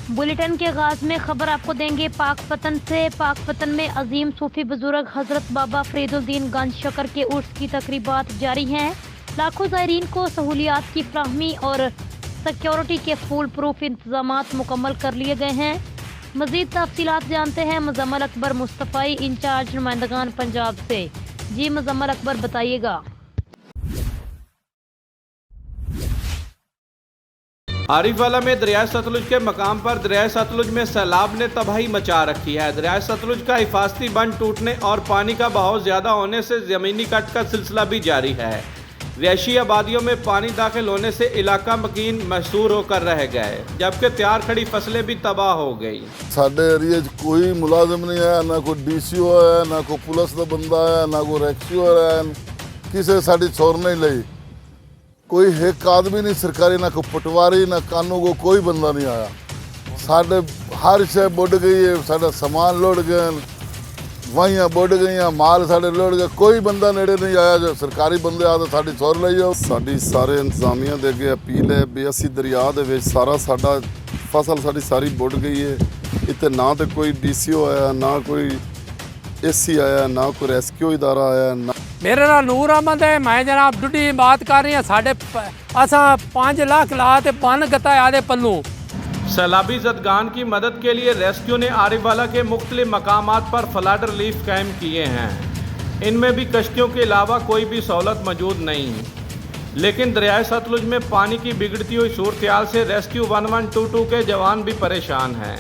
Bulletin के आगाज में खबर आपको देंगे पाकपतन से। पाकपतन में अजीम सूफी बुजुर्ग हजरत बाबा फरीदुद्दीन गंज शकर के उर्स की तकरीबात जारी हैं। लाखों ज़ायरीन को सहूलियात की फ्राहमी और सिक्योरिटी के फुल प्रूफ इंतजामात मुकम्मल कर लिए गए हैं। मजीद तफसीलात जानते हैं मुजम्मल अकबर मुस्तफ़ाई, इंचार्ज नुमाइंदगान पंजाब से। जी मुजम्मल अकबर, बताइएगा। आरिफवाला में दरियाए सतलुज के मकाम पर दरियाए सतलुज में सैलाब ने तबाही मचा रखी है। दरियाए सतलुज का हिफाजती बंद टूटने और पानी का बहाव ज़्यादा होने से ज़मीनी कट का सिलसिला भी जारी है। रिहायशी आबादियों में पानी दाखिल होने से इलाका मकीन महसूर होकर रह गए, जबकि तैयार खड़ी फसलें भी तबाह हो गई। साडे एरिए कोई मुलाजिम नहीं आया, ना कोई DCO आया, ना कोई पुलिस का बंदा आया, ना कोई रैक्सियो आया, किसी साड़ी छोर नहीं ली। कोई एक आदमी नहीं सरकारी, ना कोई पटवारी, ना कानून को कोई बंदा नहीं आया। साढ़े हर शय बुड़ गई है, साढ़ा सामान लुढ़ गए, वाहियां बुड़ गई, माल साढ़े लुढ़ गए। कोई बंदा नेड़े नहीं आया जो सरकारी बंदे आ तो साड़ी छोर ली जाओ। साड़ी सारे इंतजामिया दे अगे अपील है भी असी दरिया दे विच सारा साडा फसल साड़ी सारी बुड़ गई है। इत्थे ना तो कोई DCO आया, ना कोई AC आया, ना कोई रेस्क्यू इदारा आया। मेरा नाम नूर अहमद है। मैं जनाब डुडी बात कर रही हूँ। साढ़े असा 5 लाख ला ते बन गता आदे पल्लू। सैलाबी जदगान की मदद के लिए रेस्क्यू ने आरिफवाला के मुख्तलिफ मकामात पर फ्लड रिलीफ कैंप किए हैं। इनमें भी कश्तियों के अलावा कोई भी सहूलत मौजूद नहीं, लेकिन दरियाए सतलुज में पानी की बिगड़ती हुई सूरत हाल से रेस्क्यू 1122 के जवान भी परेशान हैं।